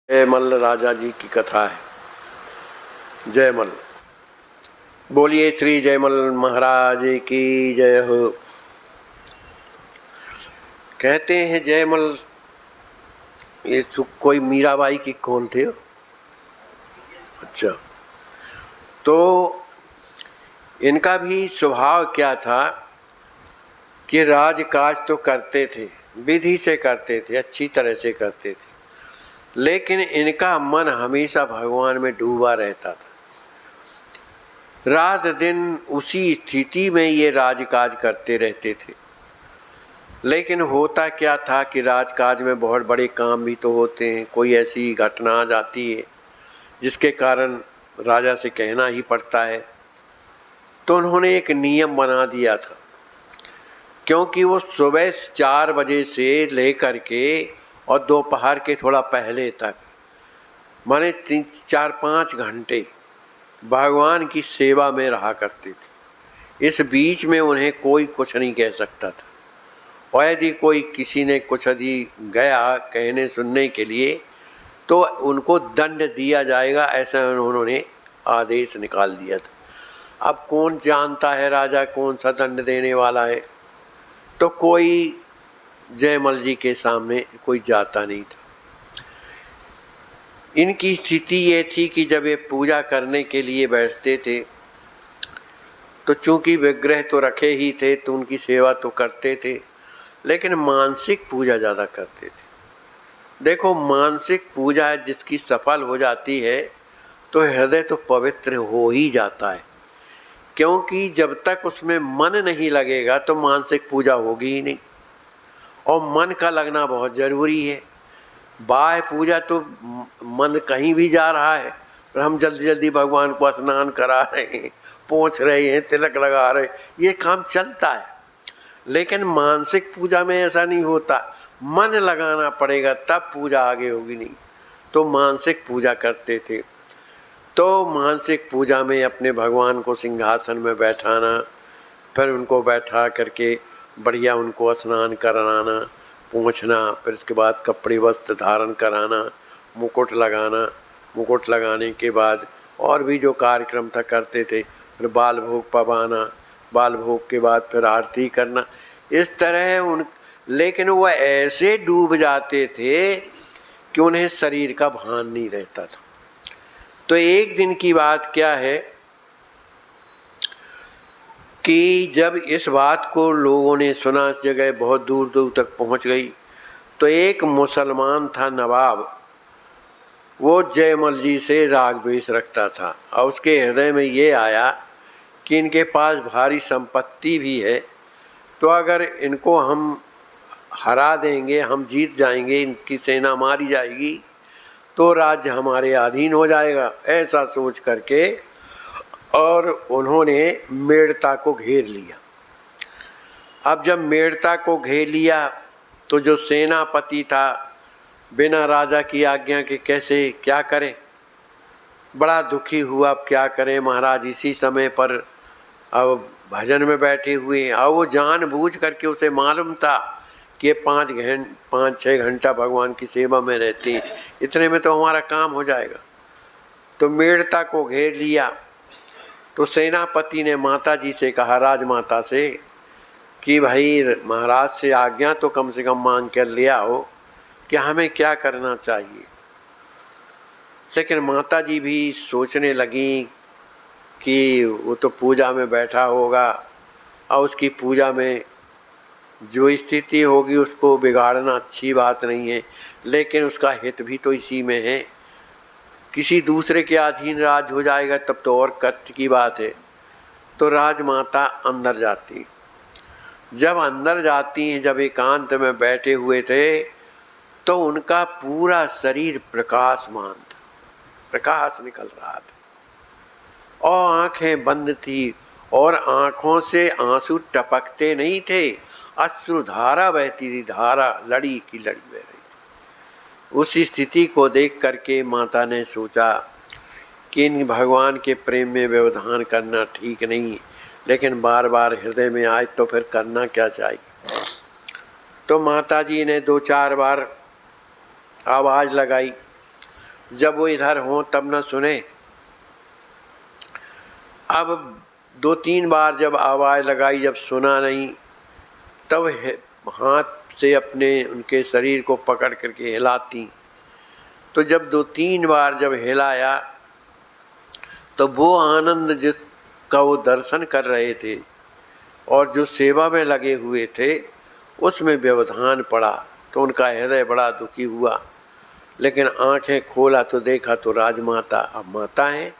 जयमल राजा जी की कथा है। जयमल, बोलिए श्री जयमल महाराज की जय हो। कहते हैं जयमल ये कोई मीराबाई की कौन थे? अच्छा, तो इनका भी स्वभाव क्या था कि राजकाज तो करते थे, विधि से करते थे, अच्छी तरह से करते थे, लेकिन इनका मन हमेशा भगवान में डूबा रहता था। रात दिन उसी स्थिति में ये राजकाज करते रहते थे। लेकिन होता क्या था कि राजकाज में बहुत बड़े काम भी तो होते हैं, कोई ऐसी घटना आ जाती है जिसके कारण राजा से कहना ही पड़ता है। तो उन्होंने एक नियम बना दिया था, क्योंकि वो सुबह 4 बजे से लेकर के और दोपहर के थोड़ा पहले तक माने 3-4-5 घंटे भगवान की सेवा में रहा करते थे। इस बीच में उन्हें कोई कुछ नहीं कह सकता था, और यदि कोई किसी ने कुछ यदि गया कहने सुनने के लिए तो उनको दंड दिया जाएगा, ऐसा उन्होंने आदेश निकाल दिया था। अब कौन जानता है राजा कौन सा दंड देने वाला है? तो कोई जयमल जी के सामने कोई जाता नहीं था। इनकी स्थिति ये थी कि जब ये पूजा करने के लिए बैठते थे तो चूंकि विग्रह तो रखे ही थे तो उनकी सेवा तो करते थे, लेकिन मानसिक पूजा ज़्यादा करते थे। देखो, मानसिक पूजा जिसकी सफल हो जाती है तो हृदय तो पवित्र हो ही जाता है, क्योंकि जब तक उसमें मन नहीं लगेगा तो मानसिक पूजा होगी ही नहीं। और मन का लगना बहुत ज़रूरी है। बाह्य पूजा तो मन कहीं भी जा रहा है, पर हम जल्दी जल्दी भगवान को स्नान करा रहे हैं, पोंछ रहे हैं, तिलक लगा रहे हैं, ये काम चलता है। लेकिन मानसिक पूजा में ऐसा नहीं होता, मन लगाना पड़ेगा तब पूजा आगे होगी नहीं। तो मानसिक पूजा करते थे। तो मानसिक पूजा में अपने भगवान को सिंहासन में बैठाना, फिर उनको बैठा करके बढ़िया उनको स्नान कराना, पोंछना, फिर उसके बाद कपड़े वस्त्र धारण कराना, मुकुट लगाना, मुकुट लगाने के बाद और भी जो कार्यक्रम था करते थे, फिर बाल भोग पवाना, बाल भोग के बाद फिर आरती करना, इस तरह लेकिन वह ऐसे डूब जाते थे कि उन्हें शरीर का भान नहीं रहता था। तो एक दिन की बात क्या है कि जब इस बात को लोगों ने सुना, जगह बहुत दूर दूर तक पहुंच गई, तो एक मुसलमान था नवाब, वो जयमल जी से राग द्वेष रखता था, और उसके हृदय में ये आया कि इनके पास भारी संपत्ति भी है, तो अगर इनको हम हरा देंगे, हम जीत जाएंगे, इनकी सेना मारी जाएगी तो राज्य हमारे अधीन हो जाएगा। ऐसा सोच करके और उन्होंने मेड़ता को घेर लिया। अब जब मेड़ता को घेर लिया तो जो सेनापति था बिना राजा की आज्ञा के कैसे क्या करे, बड़ा दुखी हुआ। अब क्या करें महाराज, इसी समय पर अब भजन में बैठे हुए, और वो जानबूझ करके उसे मालूम था कि 5-6 घंटा भगवान की सेवा में रहती, इतने में तो हमारा काम हो जाएगा। तो मेड़ता को घेर लिया। तो सेनापति ने माता जी से कहा, राजमाता से, कि भाई महाराज से आज्ञा तो कम से कम मांग कर लिया हो कि हमें क्या करना चाहिए। लेकिन माता जी भी सोचने लगी कि वो तो पूजा में बैठा होगा, और उसकी पूजा में जो स्थिति होगी उसको बिगाड़ना अच्छी बात नहीं है, लेकिन उसका हित भी तो इसी में है। किसी दूसरे के अधीन राज हो जाएगा तब तो और कष्ट की बात है। तो राजमाता अंदर जाती। जब अंदर जाती हैं, जब एकांत में बैठे हुए थे, तो उनका पूरा शरीर प्रकाशमान था, प्रकाश निकल रहा था, और आंखें बंद थी, और आंखों से आंसू टपकते नहीं थे, अश्रुधारा बहती थी, धारा लड़ी की लड़ी बह रही थी। उस स्थिति को देख करके माता ने सोचा कि इन भगवान के प्रेम में व्यवधान करना ठीक नहीं, लेकिन बार बार हृदय में आए तो फिर करना क्या चाहिए। तो माता जी ने 2-4 बार आवाज़ लगाई, जब वो इधर हों तब न सुने। अब 2-3 बार जब आवाज़ लगाई, जब सुना नहीं, तब हाथ से अपने उनके शरीर को पकड़ करके हिलाती। तो जब 2-3 बार जब हिलाया तो वो आनंद जिसका वो दर्शन कर रहे थे और जो सेवा में लगे हुए थे उसमें व्यवधान पड़ा। तो उनका हृदय बड़ा दुखी हुआ, लेकिन आंखें खोला तो देखा तो राजमाता अब माता हैं।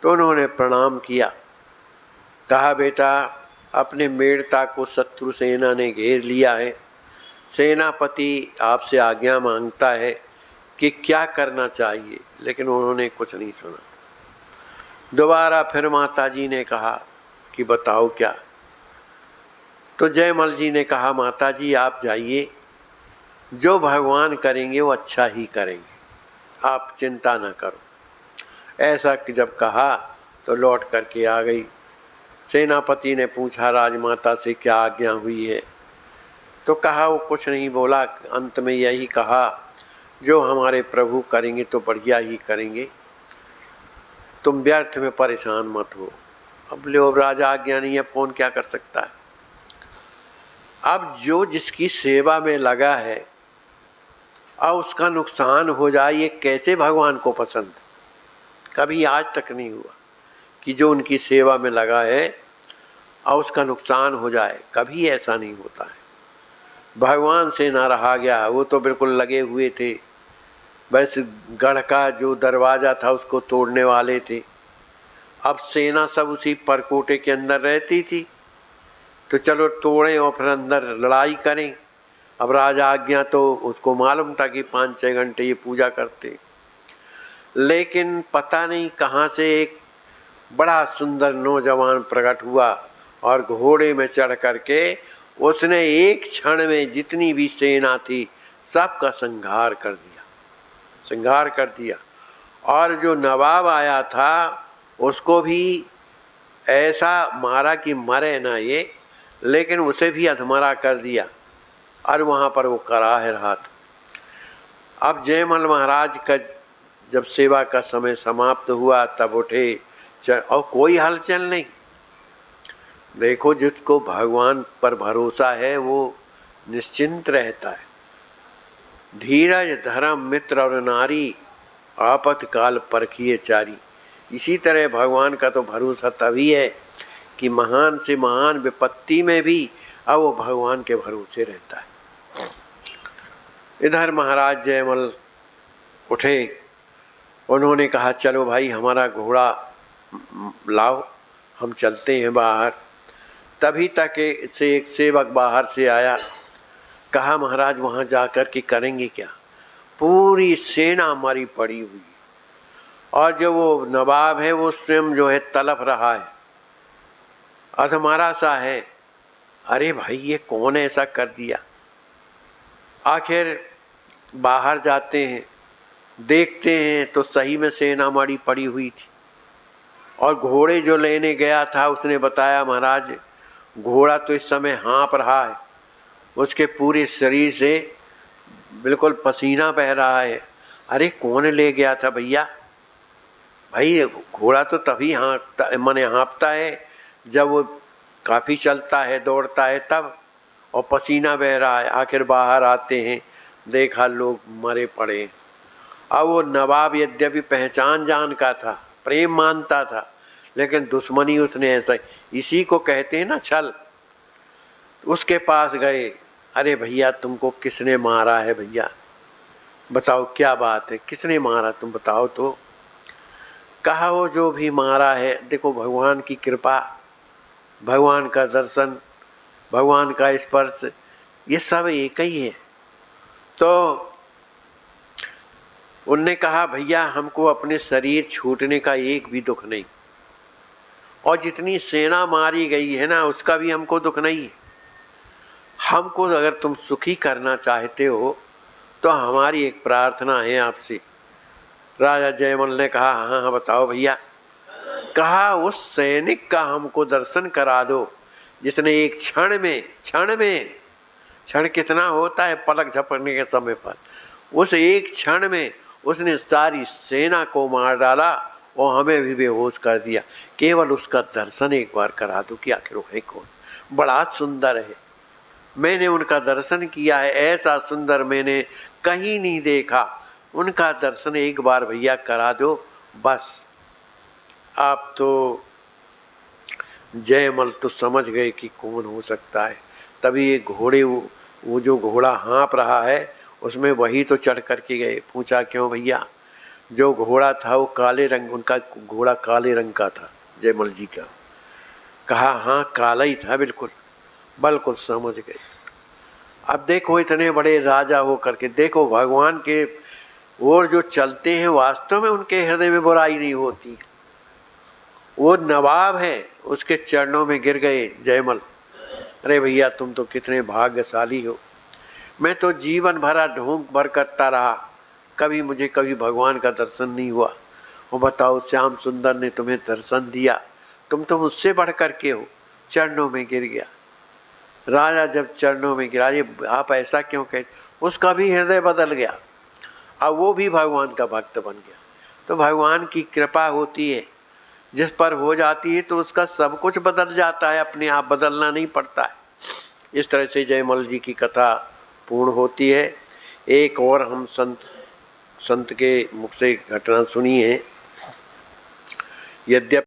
तो उन्होंने प्रणाम किया, कहा बेटा अपने मेड़ता को शत्रु सेना ने घेर लिया है, सेनापति आपसे आज्ञा मांगता है कि क्या करना चाहिए। लेकिन उन्होंने कुछ नहीं सुना। दोबारा फिर माता जी ने कहा कि बताओ क्या। तो जयमल जी ने कहा माता जी आप जाइए, जो भगवान करेंगे वो अच्छा ही करेंगे, आप चिंता न करो। ऐसा कि जब कहा तो लौट करके आ गई। सेनापति ने पूछा राजमाता से क्या आज्ञा हुई है। तो कहा वो कुछ नहीं बोला, अंत में यही कहा जो हमारे प्रभु करेंगे तो बढ़िया ही करेंगे, तुम व्यर्थ में परेशान मत हो। अब लो राजा आज्ञा नहीं है, कौन क्या कर सकता है। अब जो जिसकी सेवा में लगा है अब उसका नुकसान हो जाए, ये कैसे भगवान को पसंद। कभी आज तक नहीं हुआ कि जो उनकी सेवा में लगा है और उसका नुकसान हो जाए, कभी ऐसा नहीं होता है। भगवान से ना रहा गया, वो तो बिल्कुल लगे हुए थे, बस गढ़ का जो दरवाज़ा था उसको तोड़ने वाले थे। अब सेना सब उसी परकोटे के अंदर रहती थी, तो चलो तोड़ें और फिर अंदर लड़ाई करें। अब राजा आज्ञा तो उसको मालूम था कि 5-6 घंटे ये पूजा करते। लेकिन पता नहीं कहाँ से एक बड़ा सुंदर नौजवान प्रकट हुआ और घोड़े में चढ़ करके उसने एक क्षण में जितनी भी सेना थी सबका संहार कर दिया। और जो नवाब आया था उसको भी ऐसा मारा कि मरे ना ये, लेकिन उसे भी अधमरा कर दिया और वहाँ पर वो कराह रहा था। अब जयमल महाराज का जब सेवा का समय समाप्त हुआ तब उठे और कोई हलचल नहीं। देखो जिसको भगवान पर भरोसा है वो निश्चिंत रहता है। धीरज धर्म मित्र और नारी आपातकाल परखिए चारी। इसी तरह भगवान का तो भरोसा तभी है कि महान से महान विपत्ति में भी अब वो भगवान के भरोसे रहता है। इधर महाराज जयमल उठे, उन्होंने कहा चलो भाई हमारा घोड़ा लाओ, हम चलते हैं बाहर। तभी तक से एक सेवक बाहर से आया, कहा महाराज वहाँ जाकर के करेंगे क्या, पूरी सेना हमारी पड़ी हुई और जो वो नवाब है वो स्वयं जो है तड़प रहा है, अधमरा सा है। अरे भाई ये कौन ऐसा कर दिया। आखिर बाहर जाते हैं, देखते हैं तो सही में सेना हमारी पड़ी हुई थी। और घोड़े जो लेने गया था उसने बताया महाराज घोड़ा तो इस समय हाँफ रहा है, उसके पूरे शरीर से बिल्कुल पसीना बह रहा है। अरे कौन ले गया था भैया। भाई घोड़ा तो तभी हाँफता है जब वो काफ़ी चलता है दौड़ता है तब, और पसीना बह रहा है। आखिर बाहर आते हैं, देखा लोग मरे पड़े। अब वो नवाब यद्यपि पहचान जान का था, प्रेम मानता था, लेकिन दुश्मनी उसने ऐसा, इसी को कहते हैं ना छल। उसके पास गए, अरे भैया तुमको किसने मारा है भैया, बताओ क्या बात है, किसने मारा तुम बताओ तो। कहा वो जो भी मारा है, देखो भगवान की कृपा, भगवान का दर्शन, भगवान का स्पर्श, ये सब एक ही है। तो उनने कहा भैया हमको अपने शरीर छूटने का एक भी दुख नहीं, और जितनी सेना मारी गई है ना उसका भी हमको दुख नहीं है। हमको अगर तुम सुखी करना चाहते हो तो हमारी एक प्रार्थना है आपसे। राजा जयमल ने कहा हाँ हाँ बताओ भैया। कहा उस सैनिक का हमको दर्शन करा दो जिसने एक क्षण में, क्षण कितना होता है पलक झपकने के समय पर, उस एक क्षण में उसने सारी सेना को मार डाला और हमें भी बेहोश कर दिया। केवल उसका दर्शन एक बार करा दो कि आखिर वो है कौन। बड़ा सुंदर है, मैंने उनका दर्शन किया है, ऐसा सुंदर मैंने कहीं नहीं देखा। उनका दर्शन एक बार भैया करा दो बस। आप तो जयमल तो समझ गए कि कौन हो सकता है। तभी ये घोड़े, वो जो घोड़ा हाँप रहा है उसमें वही तो चढ़ करके गए। पूछा क्यों भैया? जो घोड़ा था वो काले रंग, उनका घोड़ा काले रंग का था जयमल जी का। कहा हाँ काला ही था, बिल्कुल बिल्कुल समझ गए। अब देखो इतने बड़े राजा हो करके, देखो भगवान के ओर जो चलते हैं वास्तव में उनके हृदय में बुराई नहीं होती। वो नवाब है, उसके चरणों में गिर गए जयमल। अरे भैया तुम तो कितने भाग्यशाली हो, मैं तो जीवन भरा ढोंग भर करता रहा, कभी भगवान का दर्शन नहीं हुआ। वो बताओ श्याम सुंदर ने तुम्हें दर्शन दिया, तुम तो मुझसे बढ़ करके हो। चरणों में गिर गया। राजा जब चरणों में गिरा, ये आप ऐसा क्यों कहते? उसका भी हृदय बदल गया, अब वो भी भगवान का भक्त बन गया। तो भगवान की कृपा होती है, जिस पर हो जाती है तो उसका सब कुछ बदल जाता है, अपने आप बदलना नहीं पड़ता है। इस तरह से जयमल जी की कथा पूर्ण होती है। एक और हम संत के मुख से घटना सुनी है। यद्यपि